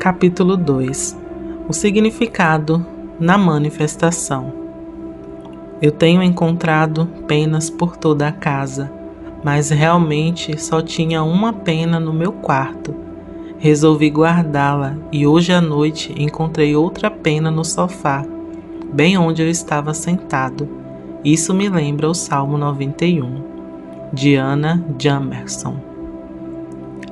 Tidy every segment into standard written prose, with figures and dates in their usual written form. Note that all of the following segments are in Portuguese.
Capítulo 2. O significado na manifestação. Eu tenho encontrado penas por toda a casa, mas realmente só tinha uma pena no meu quarto. Resolvi guardá-la e hoje à noite encontrei outra pena no sofá, bem onde eu estava sentado. Isso me lembra o Salmo 91, de Anna Jamerson.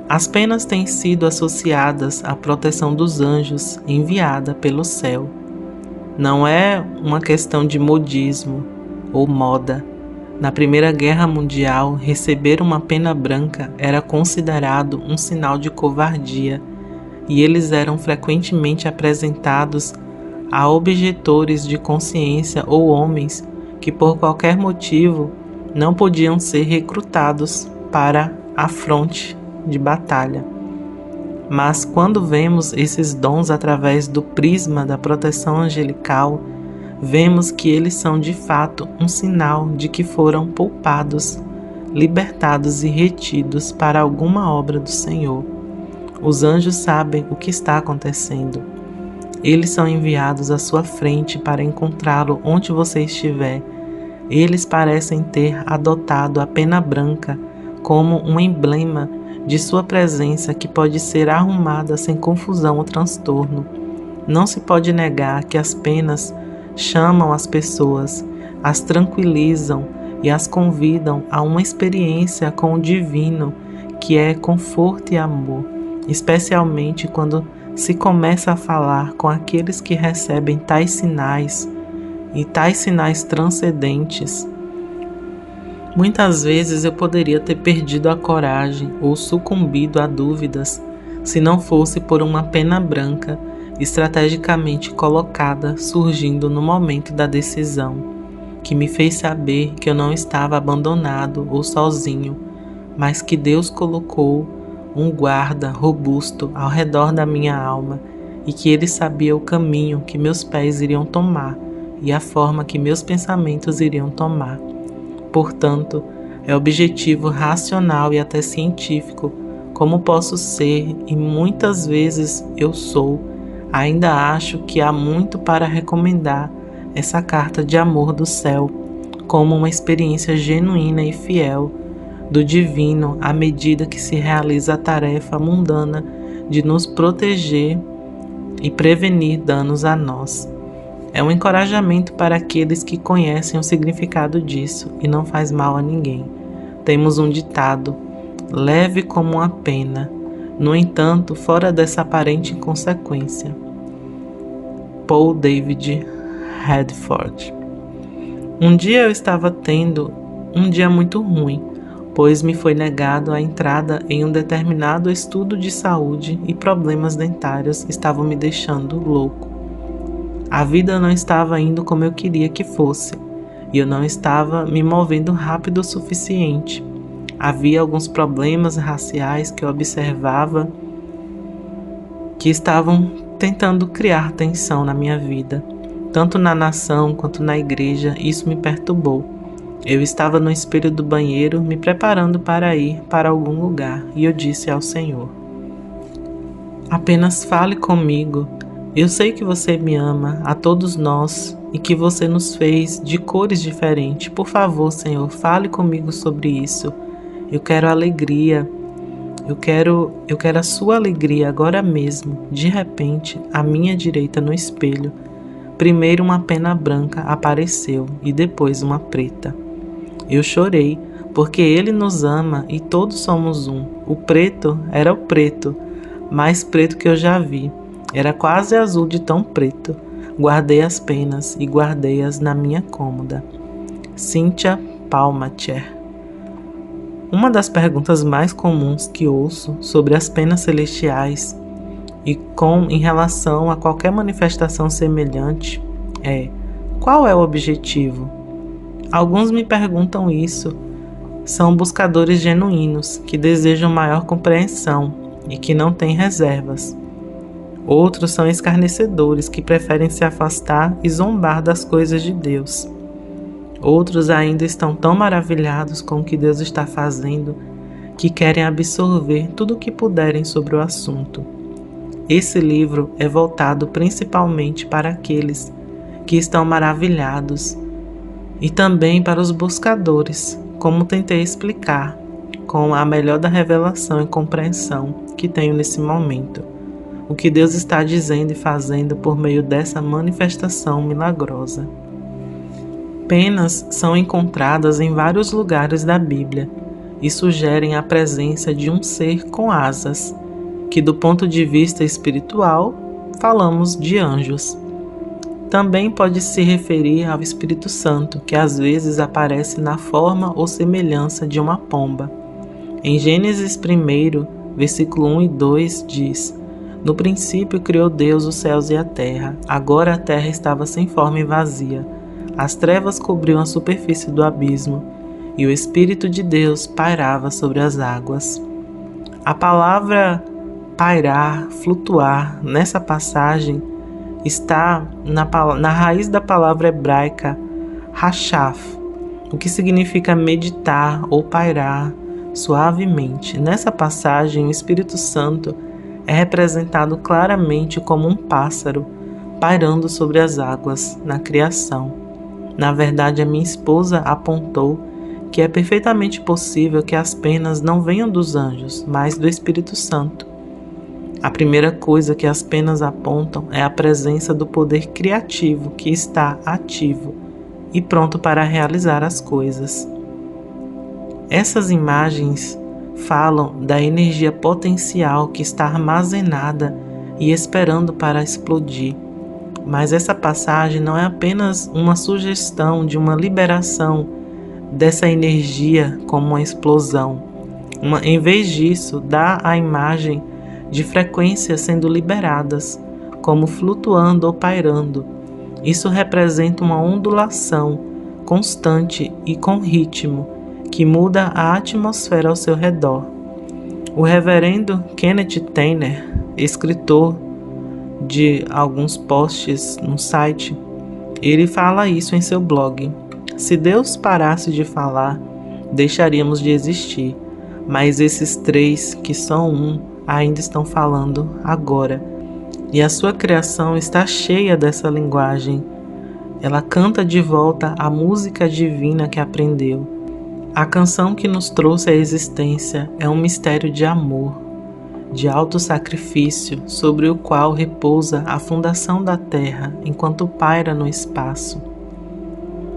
As penas têm sido associadas à proteção dos anjos enviada pelo céu. Não é uma questão de modismo ou moda. Na Primeira Guerra Mundial, receber uma pena branca era considerado um sinal de covardia, e eles eram frequentemente apresentados a objetores de consciência ou homens que por qualquer motivo não podiam ser recrutados para a fronte de batalha. Mas quando vemos esses dons através do prisma da proteção angelical, vemos que eles são de fato um sinal de que foram poupados, libertados e retidos para alguma obra do Senhor. Os anjos sabem o que está acontecendo. Eles são enviados à sua frente para encontrá-lo onde você estiver. Eles parecem ter adotado a pena branca como um emblema de sua presença que pode ser arrumada sem confusão ou transtorno. Não se pode negar que as penas chamam as pessoas, as tranquilizam e as convidam a uma experiência com o divino, que é conforto e amor, especialmente quando se começa a falar com aqueles que recebem tais sinais e tais sinais transcendentes. Muitas vezes eu poderia ter perdido a coragem ou sucumbido a dúvidas se não fosse por uma pena branca estrategicamente colocada surgindo no momento da decisão, que me fez saber que eu não estava abandonado ou sozinho, mas que Deus colocou um guarda robusto ao redor da minha alma e que Ele sabia o caminho que meus pés iriam tomar e a forma que meus pensamentos iriam tomar. Portanto, é objetivo racional e até científico, como posso ser e muitas vezes eu sou. Ainda acho que há muito para recomendar essa carta de amor do céu, como uma experiência genuína e fiel do divino à medida que se realiza a tarefa mundana de nos proteger e prevenir danos a nós. É um encorajamento para aqueles que conhecem o significado disso e não faz mal a ninguém. Temos um ditado: leve como uma pena, no entanto, fora dessa aparente inconsequência. Paul David Redford. Um dia eu estava tendo um dia muito ruim, pois me foi negado a entrada em um determinado estudo de saúde e problemas dentários estavam me deixando louco. A vida não estava indo como eu queria que fosse, e eu não estava me movendo rápido o suficiente. Havia alguns problemas raciais que eu observava que estavam tentando criar tensão na minha vida. Tanto na nação quanto na igreja, isso me perturbou. Eu estava no espelho do banheiro, me preparando para ir para algum lugar, e eu disse ao Senhor: apenas fale comigo. Eu sei que você me ama, a todos nós, e que você nos fez de cores diferentes. Por favor, Senhor, fale comigo sobre isso. Eu quero alegria. Eu quero a sua alegria agora mesmo. De repente, à minha direita no espelho, primeiro uma pena branca apareceu e depois uma preta. Eu chorei, porque Ele nos ama e todos somos um. O preto era o preto, mais preto que eu já vi. Era quase azul de tão preto. Guardei as penas e guardei-as na minha cômoda. Cynthia Palmacher. Uma das perguntas mais comuns que ouço sobre as penas celestiais e em relação a qualquer manifestação semelhante é: qual é o objetivo? Alguns me perguntam isso. São buscadores genuínos que desejam maior compreensão e que não têm reservas. Outros são escarnecedores que preferem se afastar e zombar das coisas de Deus. Outros ainda estão tão maravilhados com o que Deus está fazendo que querem absorver tudo o que puderem sobre o assunto. Esse livro é voltado principalmente para aqueles que estão maravilhados e também para os buscadores, como tentei explicar com a melhor da revelação e compreensão que tenho nesse momento, o que Deus está dizendo e fazendo por meio dessa manifestação milagrosa. Penas são encontradas em vários lugares da Bíblia e sugerem a presença de um ser com asas, que do ponto de vista espiritual, falamos de anjos. Também pode se referir ao Espírito Santo, que às vezes aparece na forma ou semelhança de uma pomba. Em Gênesis 1, versículo 1 e 2 diz: No princípio criou Deus os céus e a terra. Agora a terra estava sem forma e vazia. As trevas cobriam a superfície do abismo, e o Espírito de Deus pairava sobre as águas. A palavra pairar, flutuar, nessa passagem, está na raiz da palavra hebraica rachaf, o que significa meditar ou pairar suavemente. Nessa passagem, o Espírito Santo é representado claramente como um pássaro pairando sobre as águas na criação. Na verdade, a minha esposa apontou que é perfeitamente possível que as penas não venham dos anjos, mas do Espírito Santo. A primeira coisa que as penas apontam é a presença do poder criativo que está ativo e pronto para realizar as coisas. Essas imagens falam da energia potencial que está armazenada e esperando para explodir. Mas essa passagem não é apenas uma sugestão de uma liberação dessa energia como uma explosão. Em vez disso, dá a imagem de frequências sendo liberadas, como flutuando ou pairando. Isso representa uma ondulação constante e com ritmo, que muda a atmosfera ao seu redor. O reverendo Kenneth Tanner, escritor de alguns posts no site, ele fala isso em seu blog. Se Deus parasse de falar, deixaríamos de existir, mas esses três, que são um, ainda estão falando agora. E a sua criação está cheia dessa linguagem. Ela canta de volta a música divina que aprendeu. A canção que nos trouxe à existência é um mistério de amor, de alto sacrifício, sobre o qual repousa a fundação da terra enquanto paira no espaço.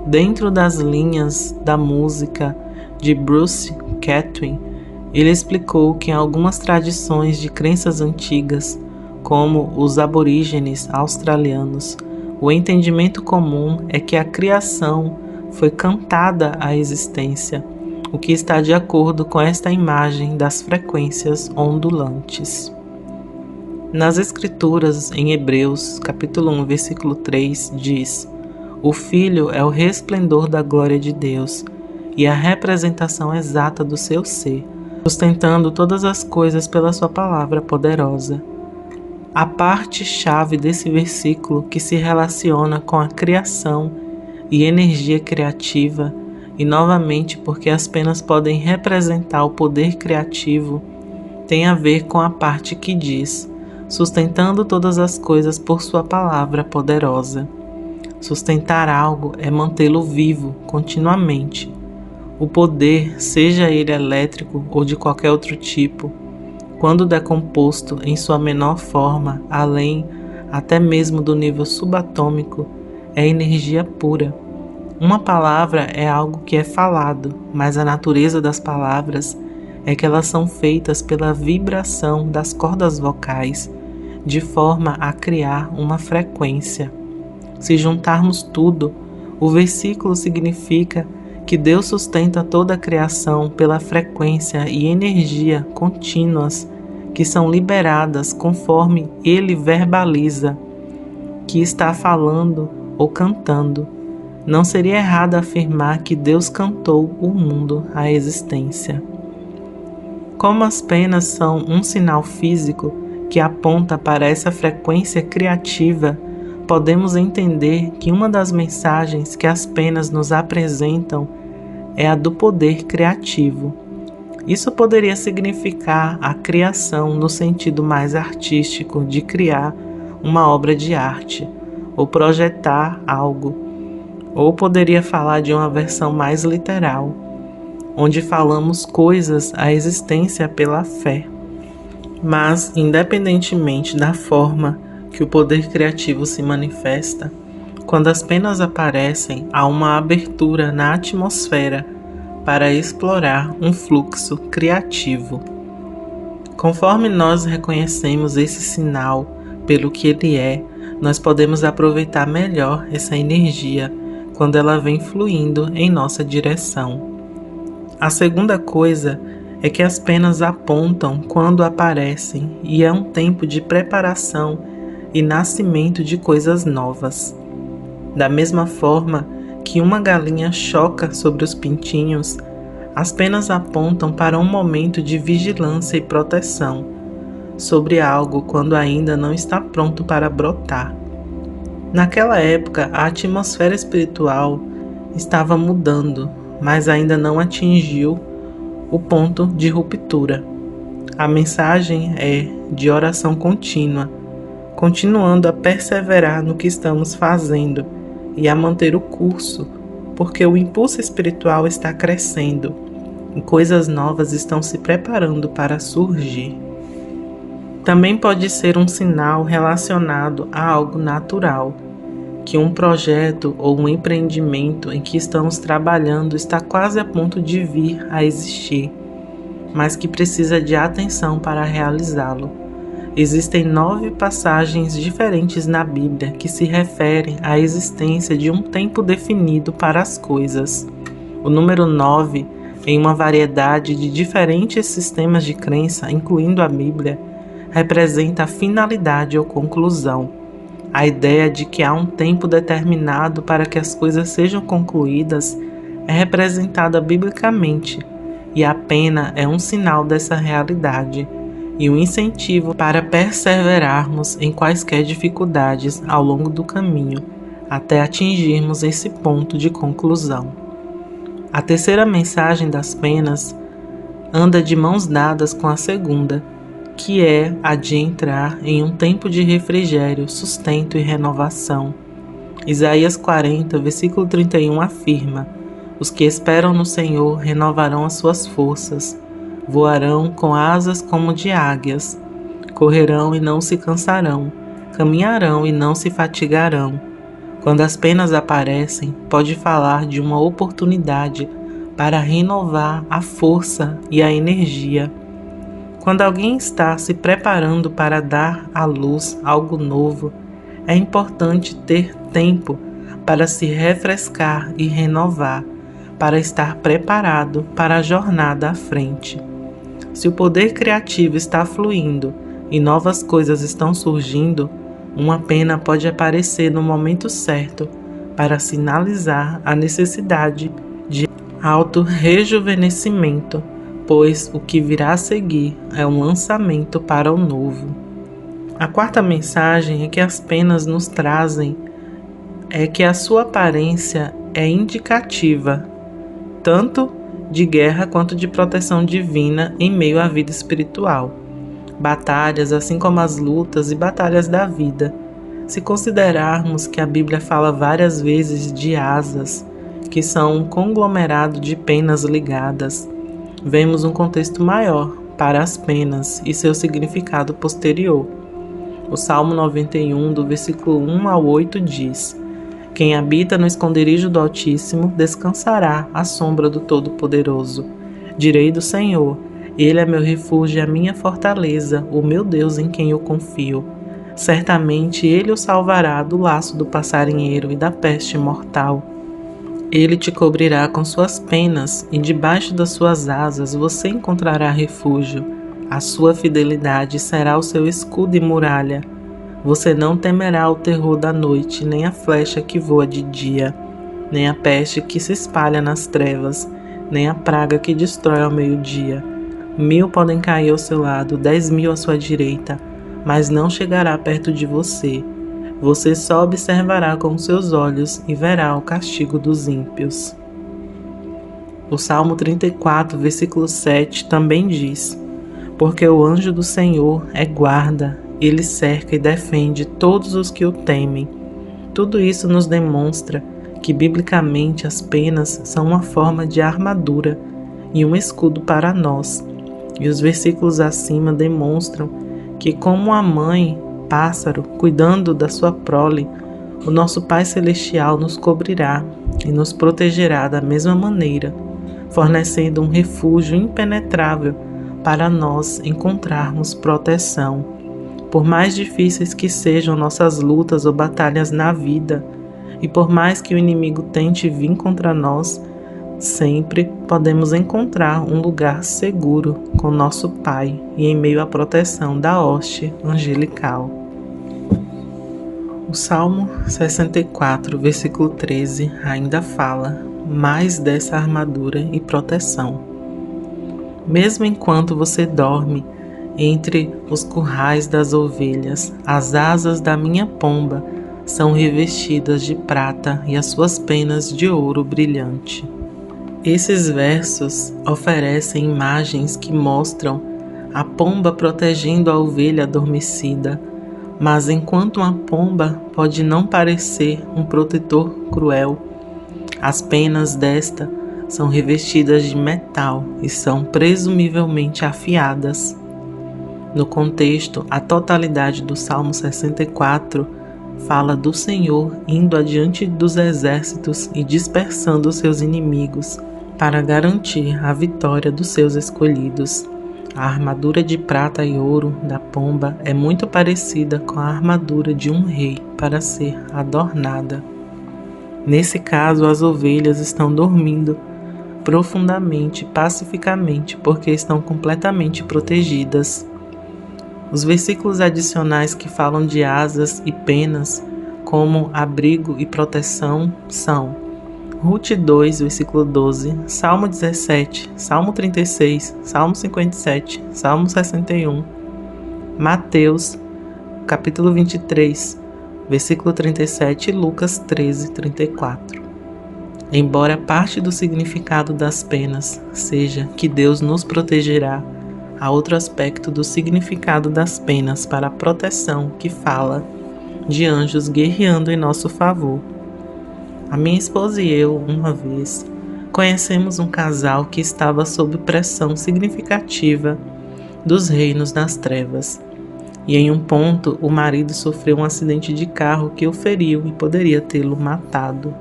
Dentro das linhas da música de Bruce Catwin, ele explicou que em algumas tradições de crenças antigas, como os aborígenes australianos, o entendimento comum é que a criação foi cantada à existência, o que está de acordo com esta imagem das frequências ondulantes. Nas Escrituras, em Hebreus, capítulo 1, versículo 3, diz: O Filho é o resplendor da glória de Deus e a representação exata do seu ser, sustentando todas as coisas pela sua palavra poderosa. A parte-chave desse versículo que se relaciona com a criação e energia criativa, e novamente porque as penas podem representar o poder criativo, tem a ver com a parte que diz: sustentando todas as coisas por sua palavra poderosa. Sustentar algo é mantê-lo vivo continuamente. O poder, seja ele elétrico ou de qualquer outro tipo, quando decomposto em sua menor forma, além até mesmo do nível subatômico, é energia pura. Uma palavra é algo que é falado, mas a natureza das palavras é que elas são feitas pela vibração das cordas vocais, de forma a criar uma frequência. Se juntarmos tudo, o versículo significa que Deus sustenta toda a criação pela frequência e energia contínuas que são liberadas conforme Ele verbaliza que está falando ou cantando. Não seria errado afirmar que Deus cantou o mundo à existência. Como as penas são um sinal físico que aponta para essa frequência criativa, podemos entender que uma das mensagens que as penas nos apresentam é a do poder criativo. Isso poderia significar a criação no sentido mais artístico de criar uma obra de arte, ou projetar algo, ou poderia falar de uma versão mais literal, onde falamos coisas à existência pela fé. Mas, independentemente da forma que o poder criativo se manifesta, quando as penas aparecem, há uma abertura na atmosfera para explorar um fluxo criativo. Conforme nós reconhecemos esse sinal pelo que ele é, nós podemos aproveitar melhor essa energia quando ela vem fluindo em nossa direção. A segunda coisa é que as penas apontam quando aparecem e é um tempo de preparação e nascimento de coisas novas. Da mesma forma que uma galinha choca sobre os pintinhos, as penas apontam para um momento de vigilância e proteção sobre algo quando ainda não está pronto para brotar. Naquela época, a atmosfera espiritual estava mudando, mas ainda não atingiu o ponto de ruptura. A mensagem é de oração contínua, continuando a perseverar no que estamos fazendo e a manter o curso, porque o impulso espiritual está crescendo e coisas novas estão se preparando para surgir. Também pode ser um sinal relacionado a algo natural, que um projeto ou um empreendimento em que estamos trabalhando está quase a ponto de vir a existir, mas que precisa de atenção para realizá-lo. Existem 9 passagens diferentes na Bíblia que se referem à existência de um tempo definido para as coisas. O número 9, em uma variedade de diferentes sistemas de crença, incluindo a Bíblia, representa a finalidade ou conclusão. A ideia de que há um tempo determinado para que as coisas sejam concluídas é representada biblicamente, e a pena é um sinal dessa realidade e um incentivo para perseverarmos em quaisquer dificuldades ao longo do caminho, até atingirmos esse ponto de conclusão. A terceira mensagem das penas anda de mãos dadas com a segunda, que é a de entrar em um tempo de refrigério, sustento e renovação. Isaías 40, versículo 31 afirma: os que esperam no Senhor renovarão as suas forças, voarão com asas como de águias, correrão e não se cansarão, caminharão e não se fatigarão. Quando as penas aparecem, pode falar de uma oportunidade para renovar a força e a energia. Quando alguém está se preparando para dar à luz algo novo, é importante ter tempo para se refrescar e renovar, para estar preparado para a jornada à frente. Se o poder criativo está fluindo e novas coisas estão surgindo, uma pena pode aparecer no momento certo para sinalizar a necessidade de auto-rejuvenescimento, pois o que virá a seguir é um lançamento para o novo. A quarta mensagem é que as penas nos trazem é que a sua aparência é indicativa, tanto de guerra quanto de proteção divina em meio à vida espiritual. Batalhas, assim como as lutas e batalhas da vida. Se considerarmos que a Bíblia fala várias vezes de asas, que são um conglomerado de penas ligadas, vemos um contexto maior para as penas e seu significado posterior. O Salmo 91, do versículo 1 ao 8 diz: quem habita no esconderijo do Altíssimo descansará à sombra do Todo-Poderoso. Direi do Senhor: Ele é meu refúgio e a minha fortaleza, o meu Deus em quem eu confio. Certamente Ele o salvará do laço do passarinheiro e da peste mortal. Ele te cobrirá com suas penas e debaixo das suas asas você encontrará refúgio. A sua fidelidade será o seu escudo e muralha. Você não temerá o terror da noite, nem a flecha que voa de dia, nem a peste que se espalha nas trevas, nem a praga que destrói ao meio-dia. 1000 podem cair ao seu lado, 10.000 à sua direita, mas não chegará perto de você. Você só observará com seus olhos e verá o castigo dos ímpios. O Salmo 34, versículo 7 também diz: porque o anjo do Senhor é guarda, ele cerca e defende todos os que o temem. Tudo isso nos demonstra que, biblicamente, as penas são uma forma de armadura e um escudo para nós. E os versículos acima demonstram que, como a mãe pássaro cuidando da sua prole, o nosso Pai Celestial nos cobrirá e nos protegerá da mesma maneira, fornecendo um refúgio impenetrável para nós encontrarmos proteção. Por mais difíceis que sejam nossas lutas ou batalhas na vida, e por mais que o inimigo tente vir contra nós, sempre podemos encontrar um lugar seguro com nosso Pai e em meio à proteção da hoste angelical. O Salmo 64, versículo 13, ainda fala mais dessa armadura e proteção. Mesmo enquanto você dorme entre os currais das ovelhas, as asas da minha pomba são revestidas de prata e as suas penas de ouro brilhante. Esses versos oferecem imagens que mostram a pomba protegendo a ovelha adormecida, mas enquanto uma pomba pode não parecer um protetor cruel, as penas desta são revestidas de metal e são presumivelmente afiadas. No contexto, a totalidade do Salmo 64 fala do Senhor indo adiante dos exércitos e dispersando seus inimigos para garantir a vitória dos seus escolhidos. A armadura de prata e ouro da pomba é muito parecida com a armadura de um rei para ser adornada. Nesse caso, as ovelhas estão dormindo profundamente, pacificamente, porque estão completamente protegidas. Os versículos adicionais que falam de asas e penas como abrigo e proteção são Ruth 2, versículo 12, Salmo 17, Salmo 36, Salmo 57, Salmo 61, Mateus, capítulo 23, versículo 37 e Lucas 13, 34. Embora parte do significado das penas seja que Deus nos protegerá, há outro aspecto do significado das penas para a proteção que fala de anjos guerreando em nosso favor. A minha esposa e eu, uma vez, conhecemos um casal que estava sob pressão significativa dos reinos das trevas. E em um ponto, o marido sofreu um acidente de carro que o feriu e poderia tê-lo matado.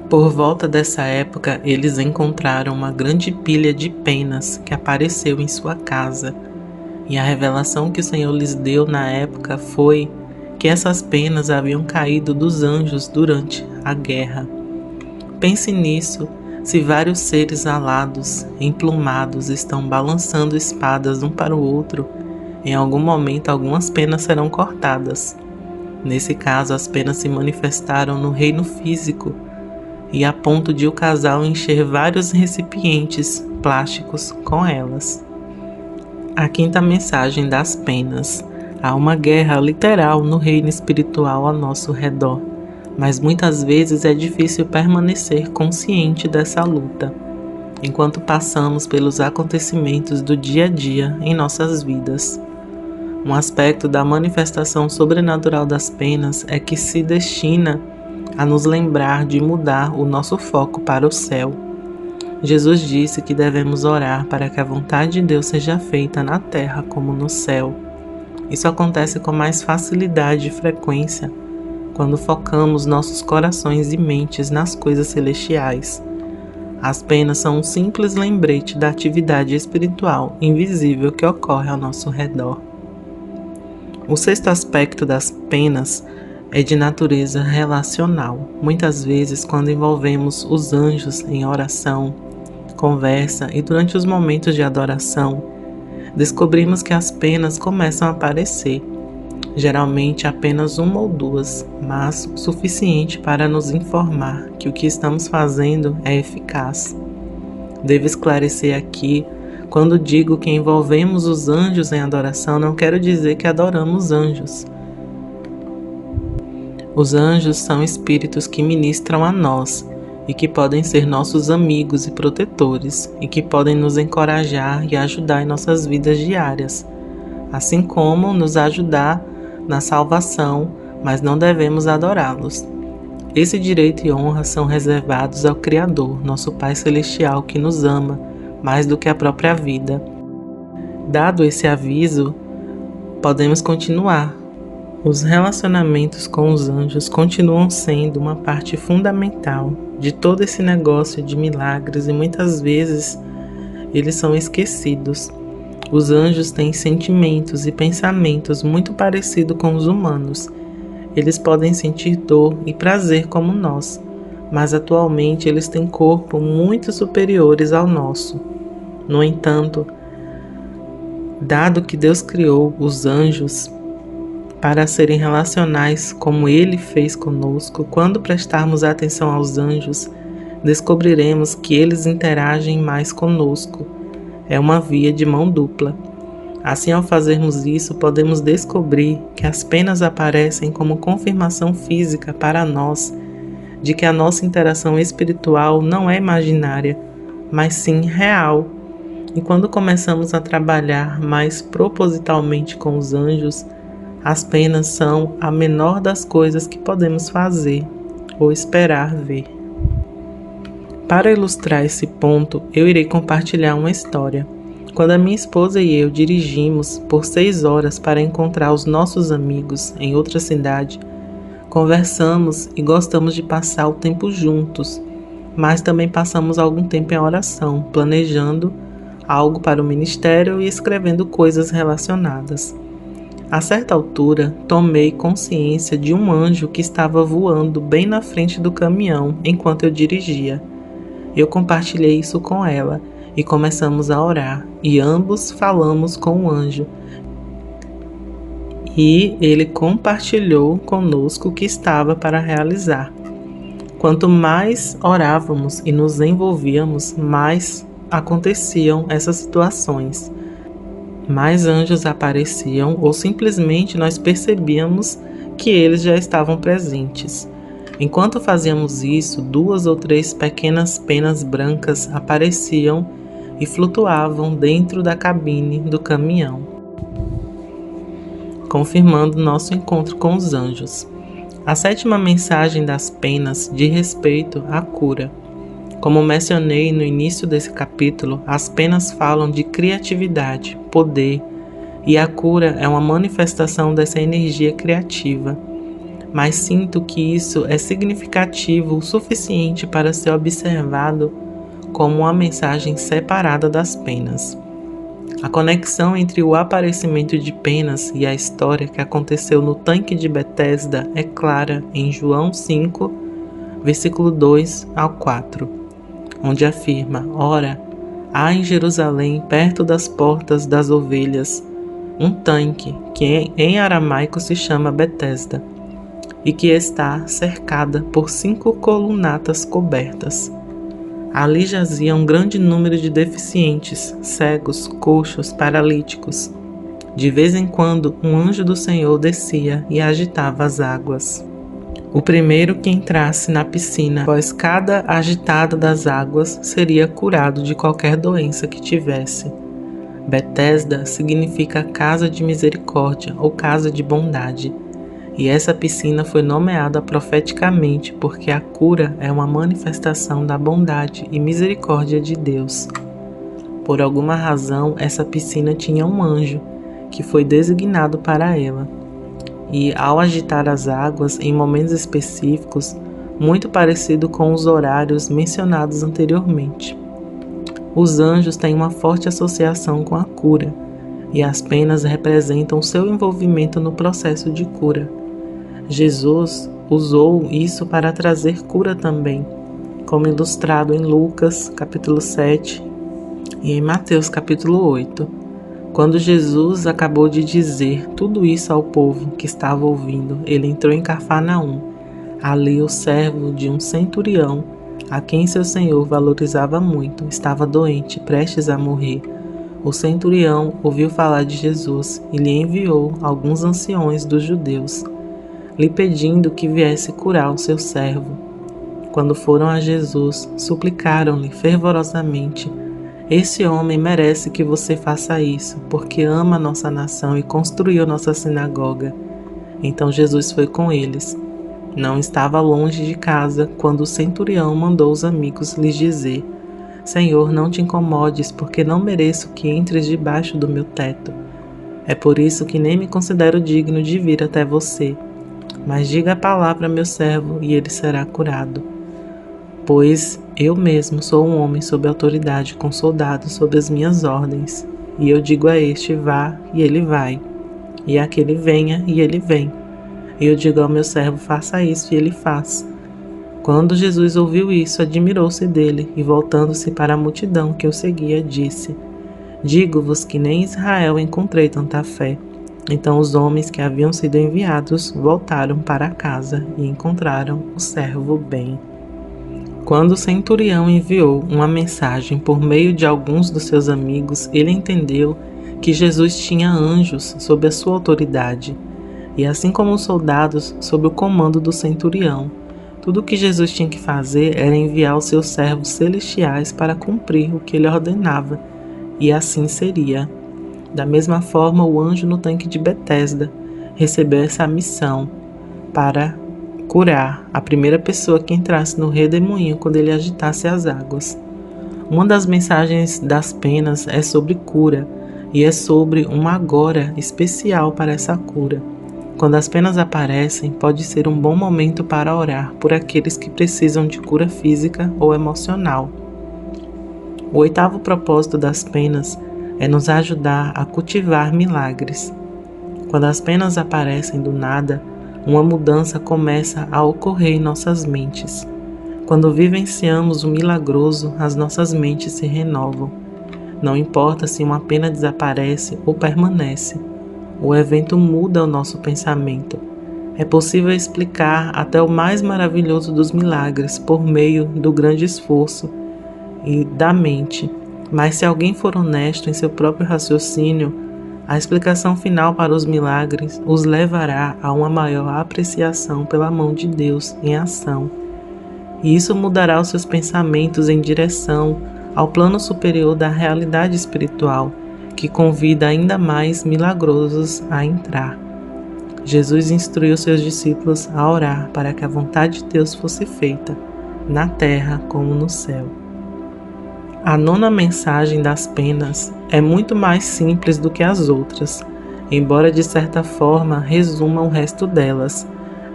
Por volta dessa época, eles encontraram uma grande pilha de penas que apareceu em sua casa. E a revelação que o Senhor lhes deu na época foi que essas penas haviam caído dos anjos durante a guerra. Pense nisso, se vários seres alados, emplumados, estão balançando espadas um para o outro, em algum momento algumas penas serão cortadas. Nesse caso, as penas se manifestaram no reino físico, e a ponto de o casal encher vários recipientes plásticos com elas. A quinta mensagem das penas. Há uma guerra literal no reino espiritual ao nosso redor, mas muitas vezes é difícil permanecer consciente dessa luta, enquanto passamos pelos acontecimentos do dia a dia em nossas vidas. Um aspecto da manifestação sobrenatural das penas é que se destina a nos lembrar de mudar o nosso foco para o céu. Jesus disse que devemos orar para que a vontade de Deus seja feita na terra como no céu. Isso acontece com mais facilidade e frequência quando focamos nossos corações e mentes nas coisas celestiais. As penas são um simples lembrete da atividade espiritual invisível que ocorre ao nosso redor. O sexto aspecto das penas é de natureza relacional. Muitas vezes, quando envolvemos os anjos em oração, conversa e durante os momentos de adoração, descobrimos que as penas começam a aparecer. Geralmente apenas uma ou duas, mas o suficiente para nos informar que o que estamos fazendo é eficaz. Devo esclarecer aqui, quando digo que envolvemos os anjos em adoração, não quero dizer que adoramos anjos. Os anjos são espíritos que ministram a nós, e que podem ser nossos amigos e protetores e que podem nos encorajar e ajudar em nossas vidas diárias, assim como nos ajudar na salvação, mas não devemos adorá-los. Esse direito e honra são reservados ao Criador, nosso Pai Celestial, que nos ama mais do que a própria vida. Dado esse aviso, podemos continuar. Os relacionamentos com os anjos continuam sendo uma parte fundamental de todo esse negócio de milagres e muitas vezes eles são esquecidos. Os anjos têm sentimentos e pensamentos muito parecidos com os humanos. Eles podem sentir dor e prazer como nós, mas atualmente eles têm corpos muito superiores ao nosso. No entanto, dado que Deus criou os anjos para serem relacionais como Ele fez conosco, quando prestarmos atenção aos anjos, descobriremos que eles interagem mais conosco. É uma via de mão dupla. Assim, ao fazermos isso, podemos descobrir que as penas aparecem como confirmação física para nós de que a nossa interação espiritual não é imaginária, mas sim real. E quando começamos a trabalhar mais propositalmente com os anjos, as penas são a menor das coisas que podemos fazer ou esperar ver. Para ilustrar esse ponto, eu irei compartilhar uma história. Quando a minha esposa e eu dirigimos por 6 horas para encontrar os nossos amigos em outra cidade, conversamos e gostamos de passar o tempo juntos, mas também passamos algum tempo em oração, planejando algo para o ministério e escrevendo coisas relacionadas. A certa altura, tomei consciência de um anjo que estava voando bem na frente do caminhão enquanto eu dirigia. Eu compartilhei isso com ela e começamos a orar, e ambos falamos com o anjo. E ele compartilhou conosco o que estava para realizar. Quanto mais orávamos e nos envolvíamos, mais aconteciam essas situações. Mais anjos apareciam ou simplesmente nós percebíamos que eles já estavam presentes. Enquanto fazíamos isso, 2 ou 3 pequenas penas brancas apareciam e flutuavam dentro da cabine do caminhão, confirmando nosso encontro com os anjos. A 7ª mensagem das penas diz respeito à cura. Como mencionei no início desse capítulo, as penas falam de criatividade, poder, e a cura é uma manifestação dessa energia criativa. Mas sinto que isso é significativo o suficiente para ser observado como uma mensagem separada das penas. A conexão entre o aparecimento de penas e a história que aconteceu no tanque de Betesda é clara em João 5, versículo 2 ao 4, onde afirma: Ora, há em Jerusalém, perto das portas das ovelhas, um tanque que em aramaico se chama Betesda, e que está cercada por 5 colunatas cobertas. Ali jazia um grande número de deficientes, cegos, coxos, paralíticos. De vez em quando, um anjo do Senhor descia e agitava as águas. O primeiro que entrasse na piscina, após cada agitada das águas, seria curado de qualquer doença que tivesse. Betesda significa casa de misericórdia ou casa de bondade. E essa piscina foi nomeada profeticamente porque a cura é uma manifestação da bondade e misericórdia de Deus. Por alguma razão, essa piscina tinha um anjo que foi designado para ela. E ao agitar as águas em momentos específicos, muito parecido com os horários mencionados anteriormente. Os anjos têm uma forte associação com a cura, e as penas representam seu envolvimento no processo de cura. Jesus usou isso para trazer cura também, como ilustrado em Lucas, capítulo 7, e em Mateus, capítulo 8. Quando Jesus acabou de dizer tudo isso ao povo que estava ouvindo, ele entrou em Cafarnaum. Ali o servo de um centurião, a quem seu senhor valorizava muito, estava doente, prestes a morrer. O centurião ouviu falar de Jesus e lhe enviou alguns anciões dos judeus, lhe pedindo que viesse curar o seu servo. quando foram a Jesus, suplicaram-lhe fervorosamente: esse homem merece que você faça isso, porque ama a nossa nação e construiu nossa sinagoga. Então Jesus foi com eles. Não estava longe de casa quando o centurião mandou os amigos lhes dizer: Senhor, não te incomodes, porque não mereço que entres debaixo do meu teto. É por isso que nem me considero digno de vir até você. Mas diga a palavra a meu servo e ele será curado. Pois eu mesmo sou um homem sob autoridade, com soldados sob as minhas ordens. E eu digo a este: vá, e ele vai. E àquele: venha, e ele vem. E eu digo ao meu servo: faça isso, e ele faz. Quando Jesus ouviu isso, admirou-se dele, e voltando-se para a multidão que o seguia, disse: digo-vos que nem em Israel encontrei tanta fé. Então os homens que haviam sido enviados voltaram para casa e encontraram o servo bem. Quando o centurião enviou uma mensagem por meio de alguns dos seus amigos, ele entendeu que Jesus tinha anjos sob a sua autoridade, e assim como os soldados sob o comando do centurião. Tudo o que Jesus tinha que fazer era enviar os seus servos celestiais para cumprir o que ele ordenava, e assim seria. Da mesma forma, o anjo no tanque de Betesda recebeu essa missão para curar a primeira pessoa que entrasse no redemoinho quando ele agitasse as águas. Uma das mensagens das penas é sobre cura, e é sobre um agora especial para essa cura. Quando as penas aparecem, pode ser um bom momento para orar por aqueles que precisam de cura física ou emocional. O 8º propósito das penas é nos ajudar a cultivar milagres. Quando as penas aparecem do nada, uma mudança começa a ocorrer em nossas mentes. Quando vivenciamos o milagroso, as nossas mentes se renovam. Não importa se uma pena desaparece ou permanece, o evento muda o nosso pensamento. É possível explicar até o mais maravilhoso dos milagres por meio do grande esforço e da mente. Mas se alguém for honesto em seu próprio raciocínio, a explicação final para os milagres os levará a uma maior apreciação pela mão de Deus em ação. E isso mudará os seus pensamentos em direção ao plano superior da realidade espiritual, que convida ainda mais milagrosos a entrar. Jesus instruiu seus discípulos a orar para que a vontade de Deus fosse feita, na terra como no céu. A 9ª mensagem das penas é muito mais simples do que as outras, embora de certa forma resuma o resto delas.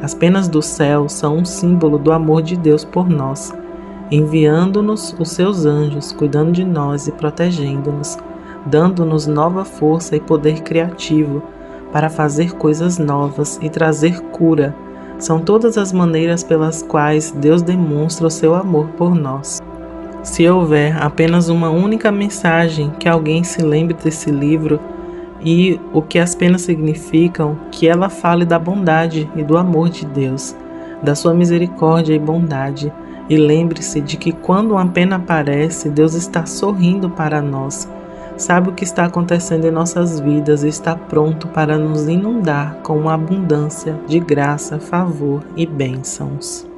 As penas do céu são um símbolo do amor de Deus por nós, enviando-nos os seus anjos, cuidando de nós e protegendo-nos, dando-nos nova força e poder criativo para fazer coisas novas e trazer cura. São todas as maneiras pelas quais Deus demonstra o seu amor por nós. Se houver apenas uma única mensagem que alguém se lembre desse livro e o que as penas significam, que ela fale da bondade e do amor de Deus, da sua misericórdia e bondade. E lembre-se de que quando uma pena aparece, Deus está sorrindo para nós, sabe o que está acontecendo em nossas vidas e está pronto para nos inundar com uma abundância de graça, favor e bênçãos.